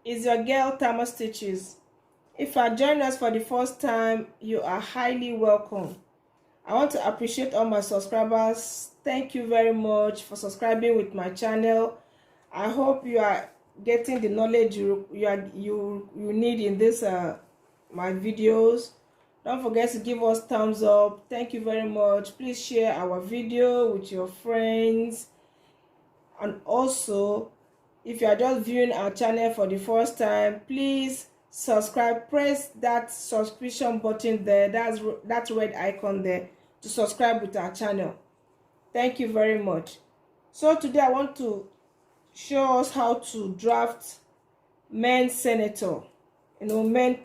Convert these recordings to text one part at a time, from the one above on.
Is your girl Tamaar Stitches. If you are joining us for the first time, you are highly welcome. I want to appreciate all my subscribers. Thank you very much for subscribing with my channel. I hope you are getting the knowledge you need in this my videos. Don't forget to give us thumbs up. Thank you very much. Please share our video with your friends. And also, if you are just viewing our channel for the first time, please subscribe. Press that subscription button there, that red icon there, to subscribe with our channel. Thank you very much. So today I want to show us how to draft men's senator. You know, men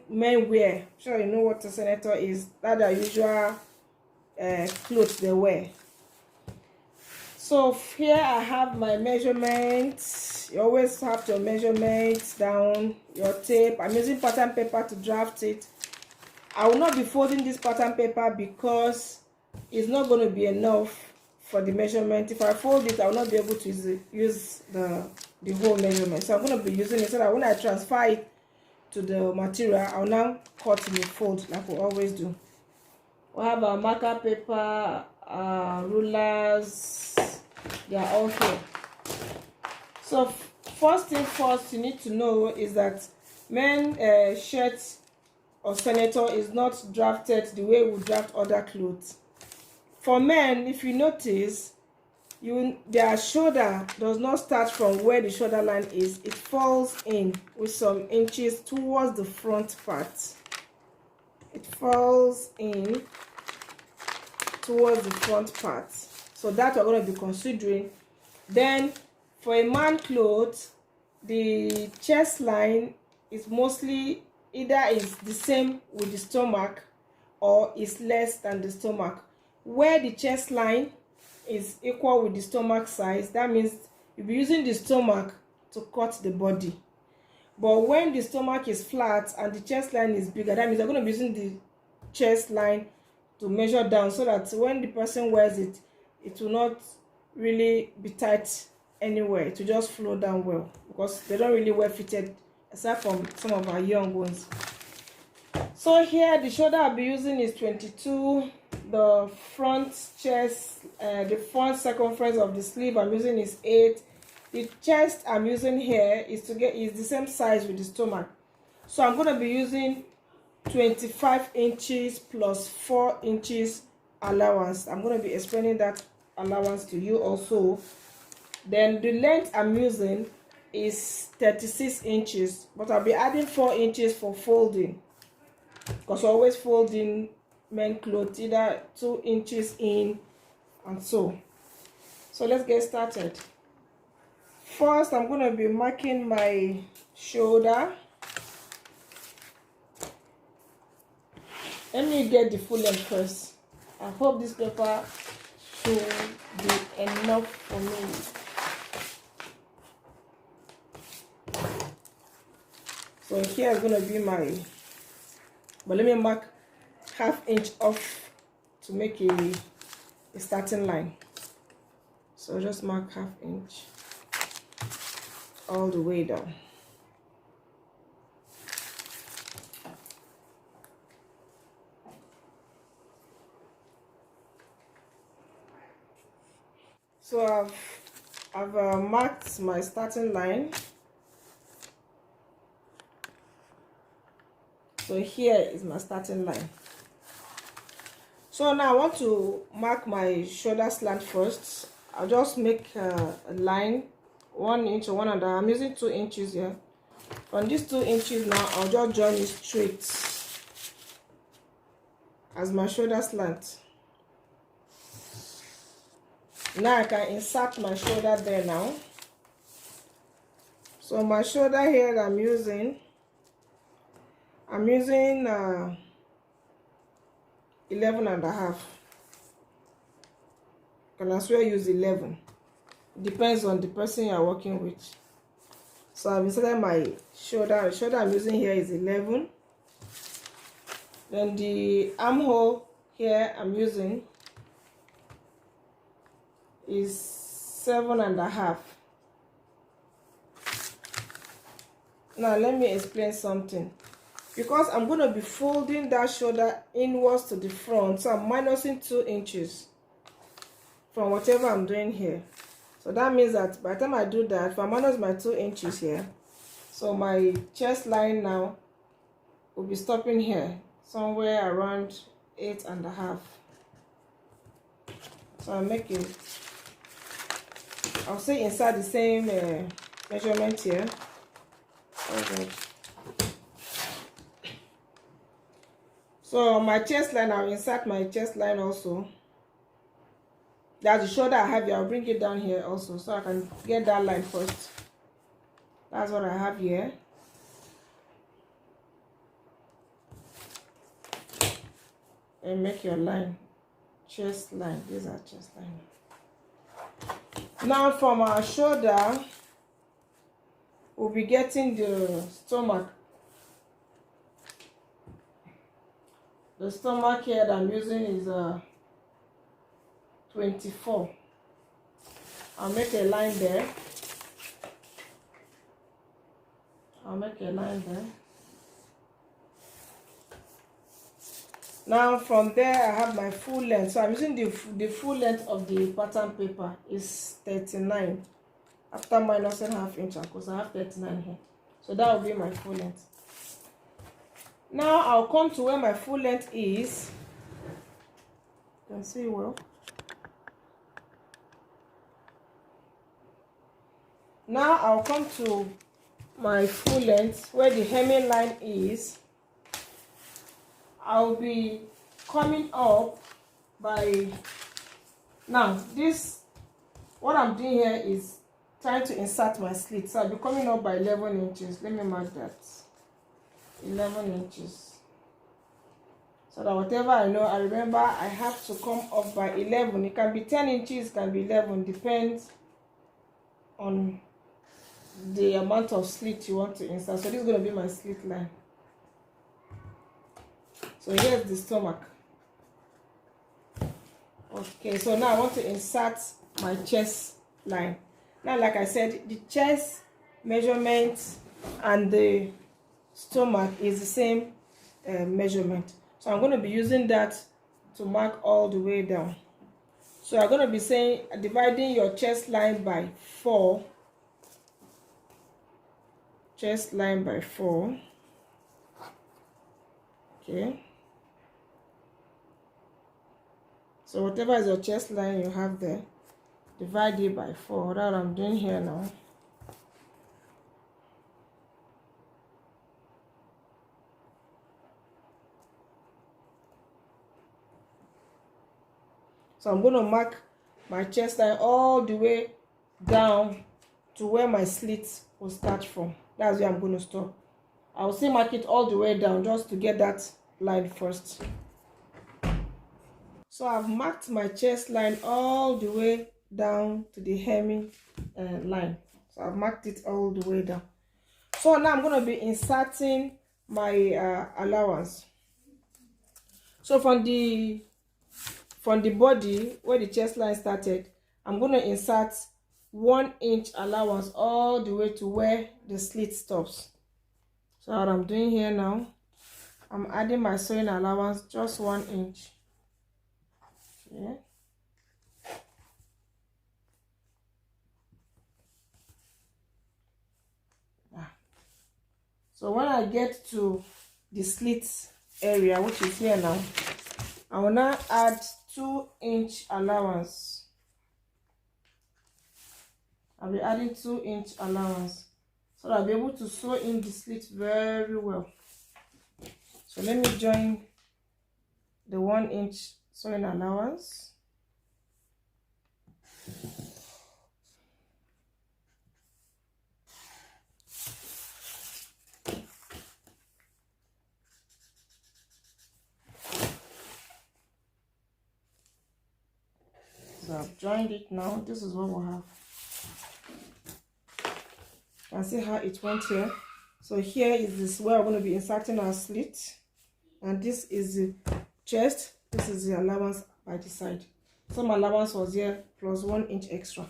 wear. Sure, you know what a senator is. That are usual clothes they wear. So here I have my measurements. You always have your measurements down, your tape. I'm using pattern paper to draft it. I will not be folding this pattern paper because it's not going to be enough for the measurement. If I fold it, I will not be able to use the whole measurement. So I'm going to be using it so that when I transfer it to the material, I'll now cut in a fold like we always do. We have our marker paper, rulers. They are all here. So first thing first you need to know is that men's shirt or senator is not drafted the way we draft other clothes. For men, if you notice, their shoulder does not start from where the shoulder line is. It falls in with some inches towards the front part. It falls in towards the front part. So that we're going to be considering. Then for a man clothes, the chest line is mostly either is the same with the stomach or is less than the stomach. Where the chest line is equal with the stomach size, that means you'll be using the stomach to cut the body. But when the stomach is flat and the chest line is bigger, that means you're going to be using the chest line to measure down so that when the person wears it, it will not really be tight anywhere. It will just flow down well because they don't really wear fitted except from some of our young ones. So here the shoulder I'll be using is 22. The front chest, the front circumference of the sleeve I'm using is 8. The chest I'm using here is the same size with the stomach. So I'm going to be using 25 inches plus 4 inches allowance. I'm going to be explaining that allowance to you also. Then the length I'm using is 36 inches, but I'll be adding 4 inches for folding because we're always folding men clothes either 2 inches in and so let's get started. First I'm going to be marking my shoulder. Let me get the full length first. I hope this paper should be enough for me. So here is going to be my, but let me mark ½ inch off to make a starting line. So just mark ½ inch all the way down. So I've marked my starting line. So here is my starting line. So now I want to mark my shoulder slant first. I'll just make a line 1 inch or 1.5. I'm using 2 inches here. From these 2 inches now, I'll just join it straight as my shoulder slant. Now I can insert my shoulder there now. So my shoulder here that I'm using 11.5. Can as well use 11. Depends on the person you are working with. So I've inserted my shoulder. The shoulder I'm using here is 11. Then the armhole here I'm using is 7.5. Now let me explain something. Because I'm going to be folding that shoulder inwards to the front, so I'm minusing 2 inches from whatever I'm doing here. So that means that by the time I do that, if I minus my 2 inches here, so my chest line now will be stopping here, somewhere around 8.5. So I'll make it, I'll say inside the same measurement here. Okay. So my chest line, I'll insert my chest line also. That's the shoulder I have here. I'll bring it down here also, so I can get that line first. That's what I have here. And make your line, chest line. These are chest line. Now from our shoulder, we'll be getting the stomach. The stomach here that I'm using is 24. I'll make a line there. I'll make a line there. Now from there I have my full length. So I'm using the full length of the pattern paper is 39. After minusing ½ inch, because I have 39 here. So that will be my full length. Now I'll come to where my full length is. You can see well. Now I'll come to my full length where the hemming line is. I'll be coming up by, now this, what I'm doing here is trying to insert my slit. So I'll be coming up by 11 inches. Let me mark that. 11 inches. So that whatever I know, I remember I have to come up by 11. It can be 10 inches, it can be 11, depends on the amount of slit you want to insert. So this is going to be my slit line. So here's the stomach. Okay, so now I want to insert my chest line. Now, like I said, the chest measurement and the stomach is the same measurement. So I'm going to be using that to mark all the way down. So I'm going to be saying, dividing your chest line by 4. Chest line by 4. Okay. So whatever is your chest line you have there, divide it by 4. That's what I'm doing here now. So I'm going to mark my chest line all the way down to where my slit will start from. That's where I'm going to stop. I will still mark it all the way down just to get that line first. So I've marked my chest line all the way down to the hemming line. So I've marked it all the way down. So now I'm going to be inserting my allowance. So from the body where the chest line started, I'm going to insert 1 inch allowance all the way to where the slit stops. So what I'm doing here now, I'm adding my sewing allowance just 1 inch. Okay. So when I get to the slit area, which is here now, I will now add 2 inch allowance. I'll be adding 2 inch allowance so that I'll be able to sew in the slit very well. So let me join the 1 inch sewing allowance. So I've joined it now. This is what we'll have. You can see how it went here. So here is this where we're going to be inserting our slit, and this is the chest. This is the allowance by the side. Some allowance was here plus 1 inch extra.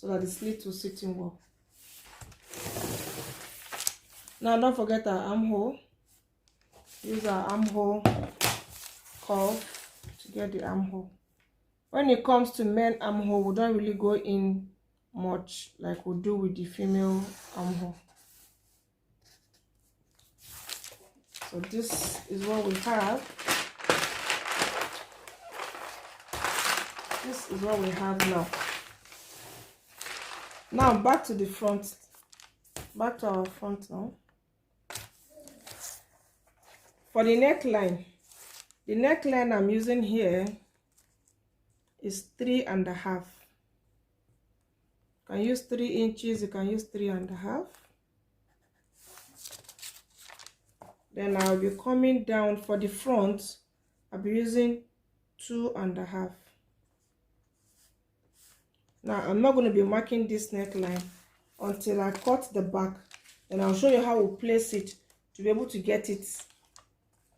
so that the slit will sit in well. Now don't forget our armhole. Use our armhole curve to get the armhole. When it comes to men armhole, we don't really go in much like we do with the female armhole. So this is what we have. This is what we have now. Now back to the front. Back to our front now. For the neckline I'm using here is 3.5. You can use 3 inches, you can use 3.5. Then I'll be coming down for the front. I'll be using 2.5. Now I'm not going to be marking this neckline until I cut the back. Then I'll show you how we place it to be able to get it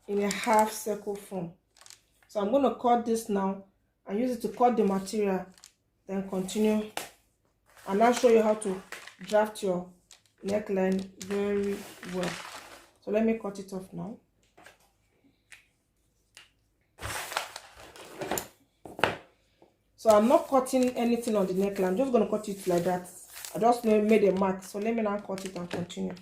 in a half circle form. So I'm going to cut this now and use it to cut the material, then continue, and I'll show you how to draft your neckline very well. So let me cut it off now. So I'm not cutting anything on the neckline, I'm just going to cut it like that. I just made a mark, so let me now cut it and continue.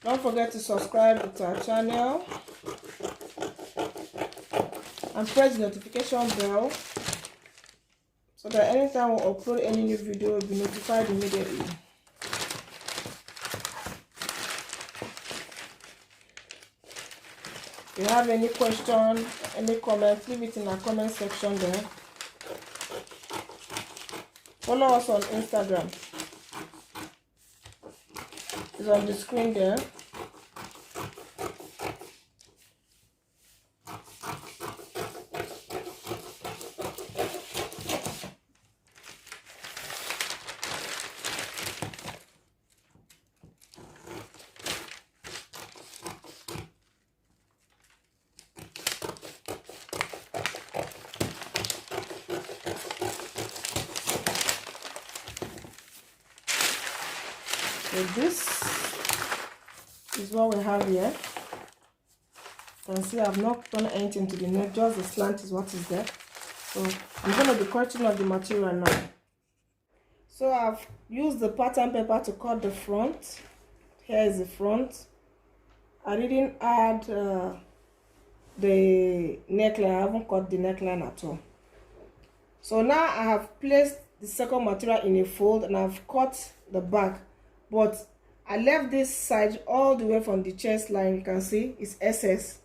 Don't forget to subscribe to our channel and press the notification bell so that anytime we upload any new video, you'll be notified immediately. If you have any question, any comment, leave it in our comment section there. Follow us on Instagram. It's on the screen there. So this is what we have here. You can see I've not done anything to the neck, just the slant is what is there. So I'm going to be cutting on the material now. So I've used the pattern paper to cut the front. Here is the front. I didn't add the neckline. I haven't cut the neckline at all. So now I have placed the second material in a fold and I've cut the back. But I left this side all the way from the chest line. You can see it's SS.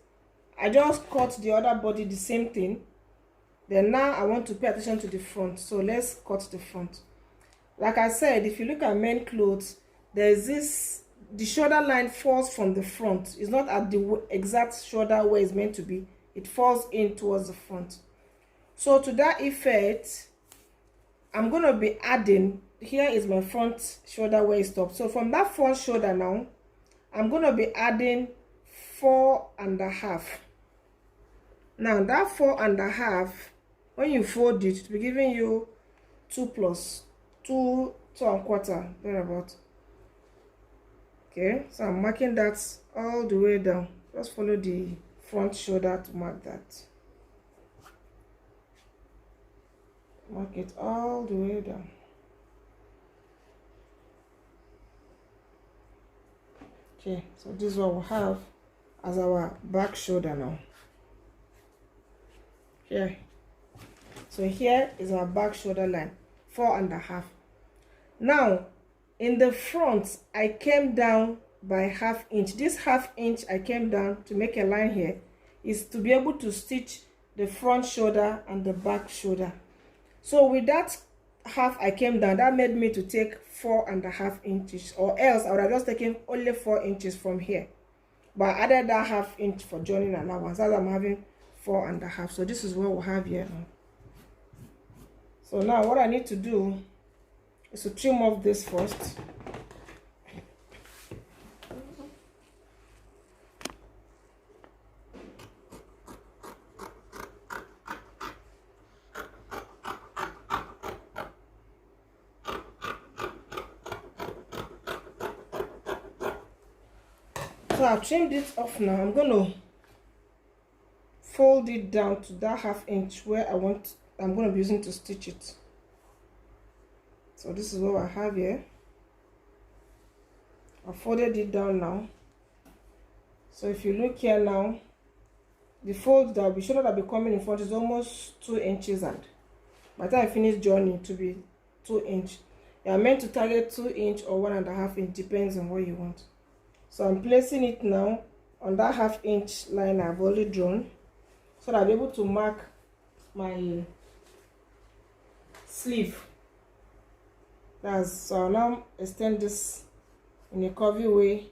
I just cut the other body the same thing. Then now I want to pay attention to the front. So let's cut the front. Like I said, if you look at men clothes, there's this, the shoulder line falls from the front. It's not at the exact shoulder where it's meant to be. It falls in towards the front. So to that effect, I'm going to be adding, here is my front shoulder where it stops. So from that front shoulder now, I'm going to be adding 4.5. Now that 4.5, when you fold it, it will be giving you 2 plus 2.25, thereabout. Okay, so I'm marking that all the way down. Just follow the front shoulder to mark that. Mark it all the way down. Okay, so this is what we have as our back shoulder now. Here. So here is our back shoulder line, 4.5. Now, in the front, I came down by ½ inch. This ½ inch I came down to make a line here is to be able to stitch the front shoulder and the back shoulder. So with that half I came down, that made me to take 4.5 inches, or else I would have just taken only 4 inches from here, but I added that ½ inch for joining allowance. As I'm having 4.5. So this is what we have here now. So now what I need to do is to trim off this first. So I've trimmed it off now. I'm going to fold it down to that ½ inch where I'm going to be using to stitch it. So this is what I have here. I folded it down now. So if you look here now, the fold that will be shoulder that will be coming in front is almost 2 inches, and by the time I finish joining, to be 2 inch. You are meant to target 2 inch or 1.5 inch, depends on what you want. So I'm placing it now on that ½ inch line I've already drawn, so that I'll be able to mark my sleeve. So I'll now extend this in a curvy way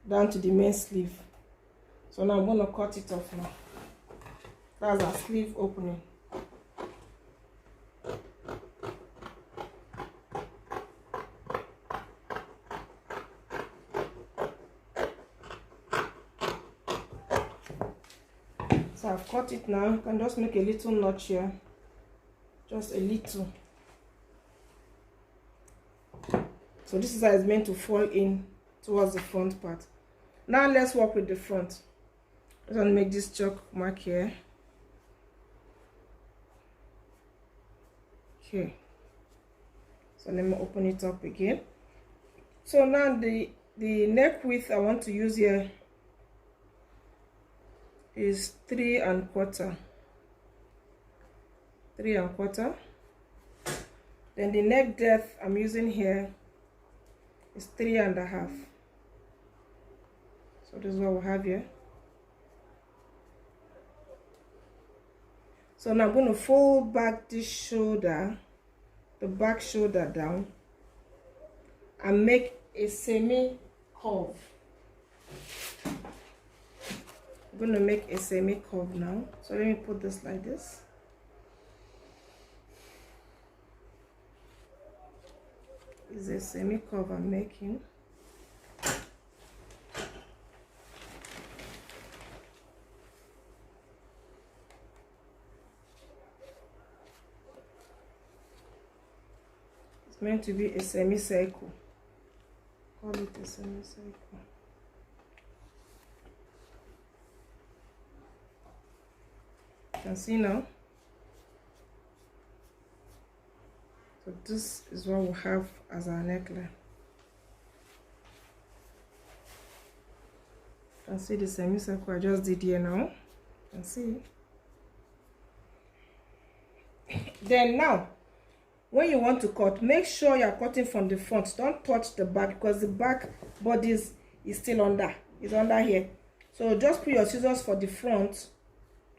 down to the main sleeve. So now I'm going to cut it off now. That's our sleeve opening. So I've cut it now. You can just make a little notch here, just a little. So this is how it's meant to fall in towards the front part. Now let's work with the front. I'm going to make this chalk mark here. Okay. So let me open it up again. So now the neck width I want to use here is 3¼ 3¼ Then the neck depth I'm using here is 3.5. So this is what we have here. So now I'm going to fold back this shoulder, the back shoulder down, and make a semi curve. I'm going to make a semi curve now. So let me put this like this. Is a semi curve I'm making. It's meant to be a semicircle. Call it a semicircle. You can see now. So this is what we have as our neckline. You can see the semicircle I just did here now. You can see. Then now, when you want to cut, make sure you are cutting from the front. Don't touch the back, because the back body is still under. It's under here. So just put your scissors for the front.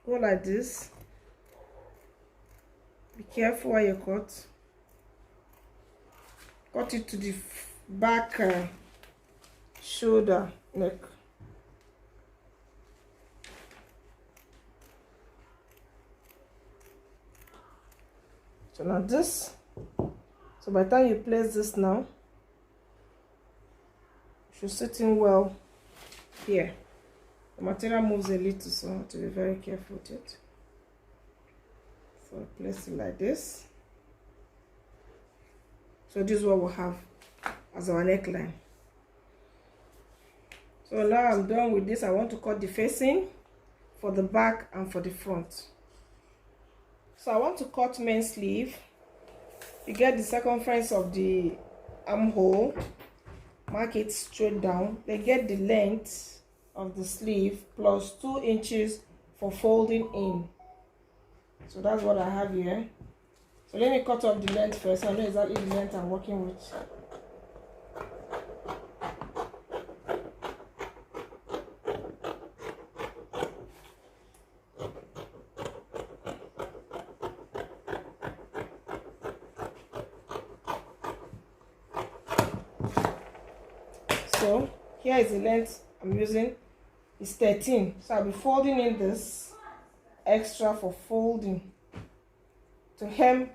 Go like this. Be careful while you cut. Cut it to the back shoulder neck. So now this, so by the time you place this now, it should sit in well here. The material moves a little, so I have to be very careful with it. So place it like this. So this is what we'll have as our neckline. So now I'm done with this. I want to cut the facing for the back and for the front. So I want to cut main sleeve. You get the circumference of the armhole, mark it straight down, then get the length of the sleeve plus 2 inches for folding in. So that's what I have here. So let me cut off the length first. I know exactly the length I'm working with. so here is the length I'm using, is 13. So I'll be folding in this extra for folding to hem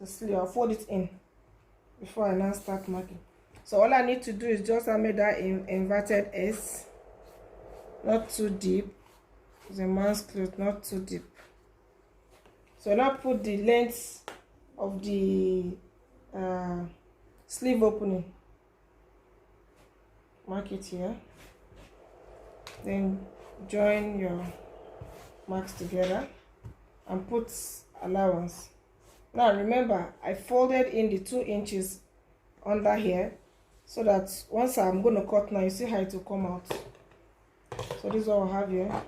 the sleeve. I'll fold it in before I now start marking. So all I need to do is just make that inverted S, not too deep. It's a man's cloth, not too deep. So now put the length of the sleeve opening, mark it here, then join your marks together and put allowance. Now remember, I folded in the 2 inches under here, so that once I'm going to cut now, you see how it will come out. So this is what I have here.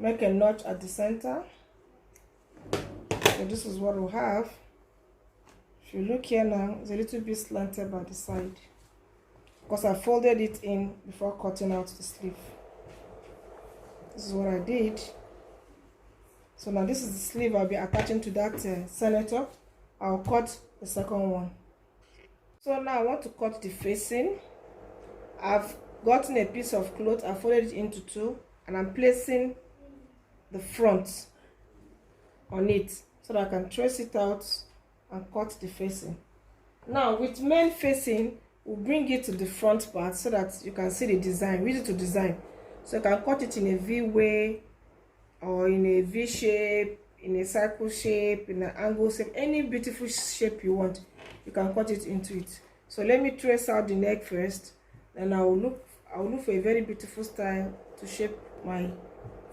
Make a notch at the center. So this is what we'll have. If you look here now, it's a little bit slanted by the side because I folded it in before cutting out the sleeve. This is what I did. So now this is the sleeve I'll be attaching to that senator. I'll cut the second one. So now I want to cut the facing. I've gotten a piece of cloth, I folded it into 2, and I'm placing the front on it so that I can trace it out and cut the facing. Now with main facing, we'll bring it to the front part so that you can see the design. We use it to design, so you can cut it in a V way or in a V shape, in a circle shape, in an angle shape, any beautiful shape you want, you can cut it into it. So let me trace out the neck first, then I will look for a very beautiful style to shape my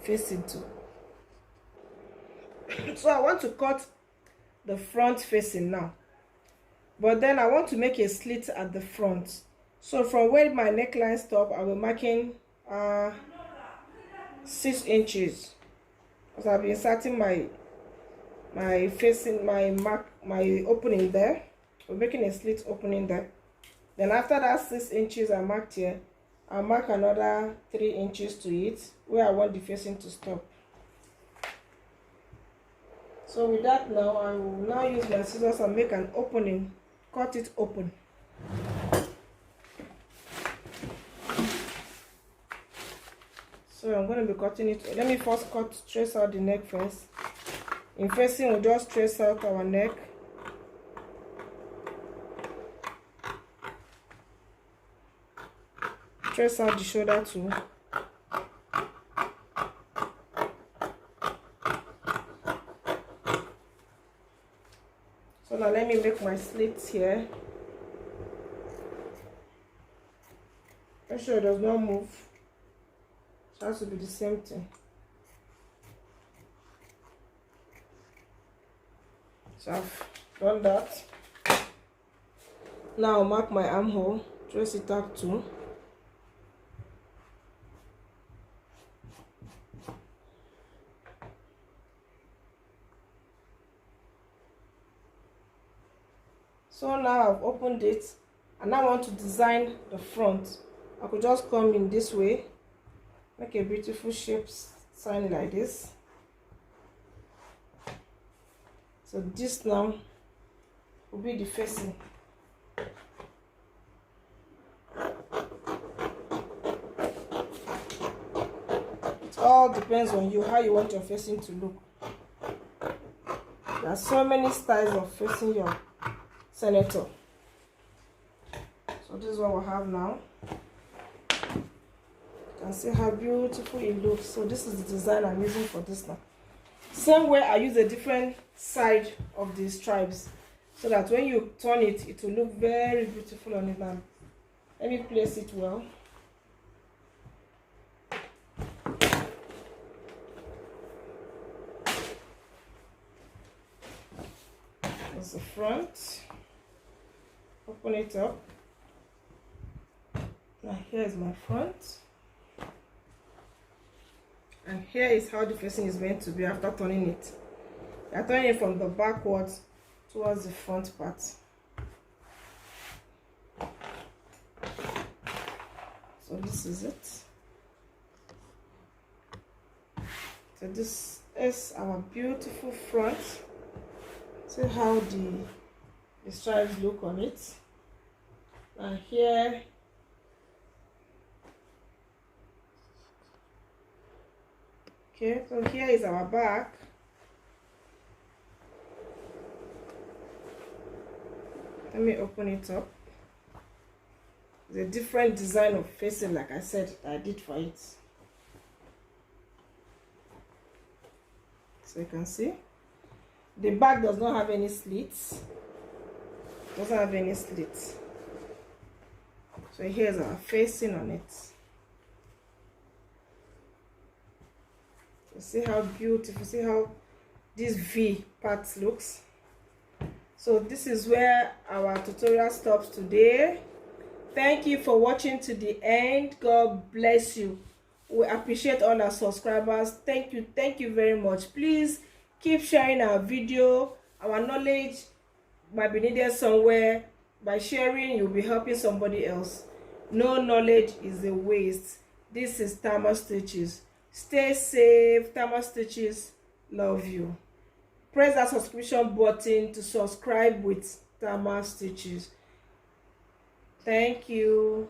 facing to. So I want to cut the front facing now, but then I want to make a slit at the front. So from where my neckline stops, I will be marking 6 inches, because I'll be inserting my facing, my opening there. We're making a slit opening there. Then after that 6 inches I marked here, I'll mark another 3 inches to it where I want the facing to stop. So with that now, I will now use my scissors and make an opening, cut it open. So I'm going to be cutting it. Let me first trace out the neck first. In facing, we'll just trace out our neck. Trace out the shoulder too. So now let me make my slits here. Make sure it does not move. It has to be the same thing. So I've done that. Now I'll mark my armhole, trace it up too. So now I've opened it and I want to design the front. I could just come in this way, make a beautiful shape sign like this. So this now will be the facing. It all depends on you, how you want your facing to look. There are so many styles of facing your senator. So this is what we have now. You can see how beautiful it looks. So this is the design I'm using for this now. Same way I use a different side of the stripes, so that when you turn it, it will look very beautiful on it. Now let me place it well. That's the front. Open it up. Now here is my front, and here is how the facing is meant to be after turning it. You are turning it from the backwards towards the front part. So this is it. So this is our beautiful front. See how the stripes look on it. And here, okay, so here is our back. Let me open it up. It's a different design of facing, like I said, I did for it. So you can see the back does not have any slits. Doesn't have any slits. So here's our facing on it. So see how beautiful, see how this V part looks. So this is where our tutorial stops today. Thank you for watching to the end. God bless you. We appreciate all our subscribers. Thank you very much. Please keep sharing our video. Our knowledge might be needed somewhere. By sharing, you'll be helping somebody else. No knowledge is a waste. This is Tamaar Stitches. Stay safe. Tamaar Stitches love you. Press that subscription button to subscribe with Tamaar Stitches. Thank you.